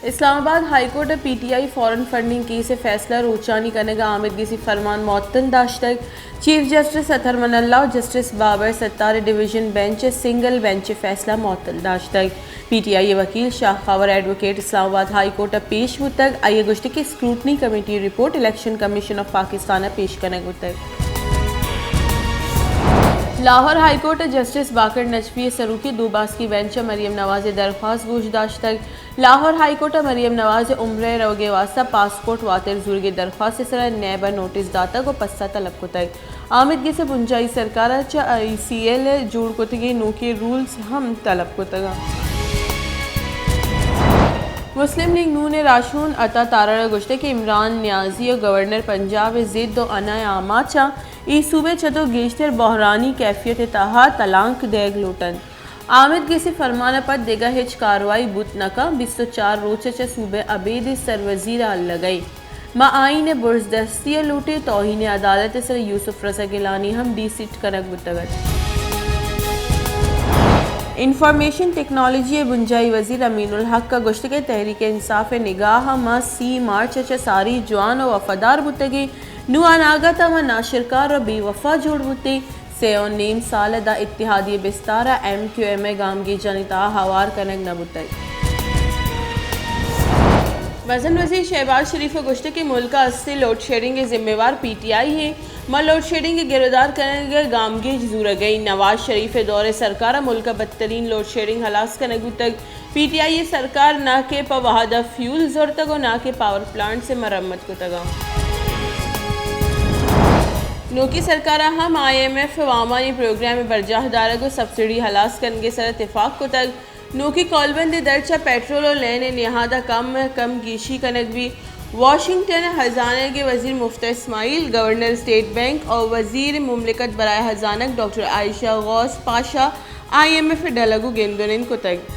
Islamabad high court PTI foreign funding case से फैसला रोचानी करने का आमिद गिसी फरमान मअतल दाश्त। चीफ जस्टिस अतहर मनल्ला और justice Babar Sattar division bench single bench फैसला मअतल दाश्त। पीटीआई वकील शाह खबर एडवोकेट इस्लामाबाद हाई कोर्ट पेश मुतक आइए गुश्त की scrutiny committee report election commission of Pakistan पेश करने गुतक। लाहौर हाईकोर्ट जस्टिस बाकर नजफी सरूकी दोबास की बेंच मरियम नवाज दरख्वास्त गोशदाश्त। लाहौर हाईकोर्ट मरियम नवाज उम्र रोगे वास्ता पासपोर्ट वातर जुर्गे दरख्वास्त सर नैब नोटिस दाता को पस्ता तलब को तक आमिदगी से बुंजाई सरकार ICL जोड़ को तक नो के रूल्स हम तलब को तगा। मुस्लिम लीग नून ने राशून अता तारा गुश्ते के इमरान न्याजी और गवर्नर पंजाब जिद अना आमाचा ई सूबे छतो गेशतर बहरानी कैफियत तहा तलाक देग लूटन आमिद किसी फरमान पर देगा हिच कार्रवाई बुत नका 24 रोज सूबे अबेद सरवजीर लगाई मा आई ने बुर्जदस्ती लूटे तौहीन अदालत सर यूसुफ रजा गिलानी हम डी सीट कनक बुतगत। इंफॉर्मेशन टेक्नोलॉजी बुंजाई वजीर अमीनुल हक का गुश्त के तहरीक इंसाफ निगाह मा सी मार्च सारी जवान और वफादार बुतगी नु अनागता व नाशिरकार और बेवफा जोड़ बुते से और नेम साल दा इत्तिहादी बिस्तारा MQM गामगी जनिता हवार कनक न बुतई। वज़न वज़ीर शहबाज शरीफ गुश्त के मुल्क का अस्सी लोड शेडिंग के जिम्मेवार PTI है मां लोड शेडिंग के गिरदार करने गामगे जूर गई नवाज शरीफ दौरे सरकार मुल्क का बदतरीन लोड शेडिंग हलास करने तक PTI सरकार ना के पवाहदा फ्यूल जोर तक और ना के पावर प्लांट से मरम्मत को तगा। नोकी सरकार हम IMF वामानी प्रोग्राम में बरजाहदारा को सब्सिडी हलास करने के सर इतफाक को तक नोकी कॉलबंद दर्जा पेट्रोल और लेने लिहाजा कम गीशी कनक भी वाशिंगटन खजाने के वजीर मुफ्ती इस्माइल गवर्नर स्टेट बैंक और वजीर मुमलिकत बराए खजानक डॉक्टर आयशा गौस पाशा IMF डलगू गेंदोनिन को तक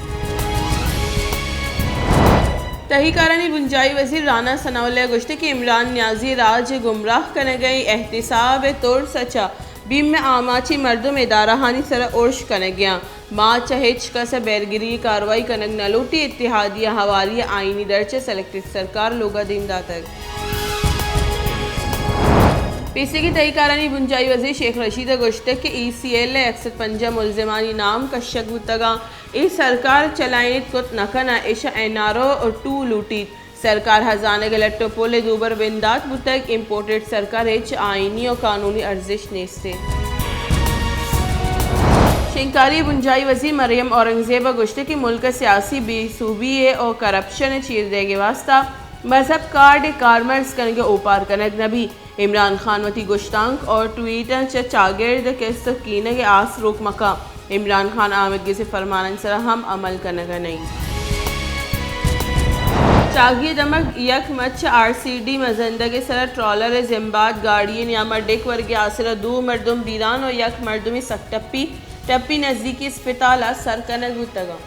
तहीकारानी बुंजाई वजीर राना सनाउल्लाह गुश्त की इमरान न्याजी राज गुमराह करने गई एहतिसाब तोड़ सचा बीम में आमाची मर्दम इदाराहानी सर उर्श करने गया माँ चहेच का से बैरगिरी कार्रवाई कनक न लूटी इत्तिहादिया हवाली आईनी दर्ज सेलेक्टेड सरकार लोगा दीमदा तक। PC की तहीकारानी बुंजाई वजीर शेख रशीद गुश्त के ECL 150 मुलजमानी नाम कशक बुतगा इस सरकार चलाइनित कुत नकना इशा NRO और 2 लूटी सरकार हजाने के लट्टो पोले दूबर बिंदात बुतक इम्पोर्टेड सरकार हिच आईनी और कानूनी अर्जिश नेस्ते। शिंकारी बुंजाई वजीर मरियम औरंगजेब गुश्त की मुल्क सियासी बेसूबी और करप्शन चीर देगे वास्ता मजहब कार्ड कारमर्स करने ओपार कनक नबी इमरान खान वती गुश्तांक और ट्वीटर चागिर्द के सकीने के आस रोक मका इमरान खान आमिदगी से फरमान सर हम अमल करने का नहीं चागिए दमक यक मच्छ RCD मजंदा के सर ट्रॉलर जिम्बाद गाड़ियन यामा डेक वर्ग आसरा 2 मर्दुम बीरान और यक मर्दुमी सकटप्पी टप्पी नज़दीकी अस्पताल सर कनक गुतगा।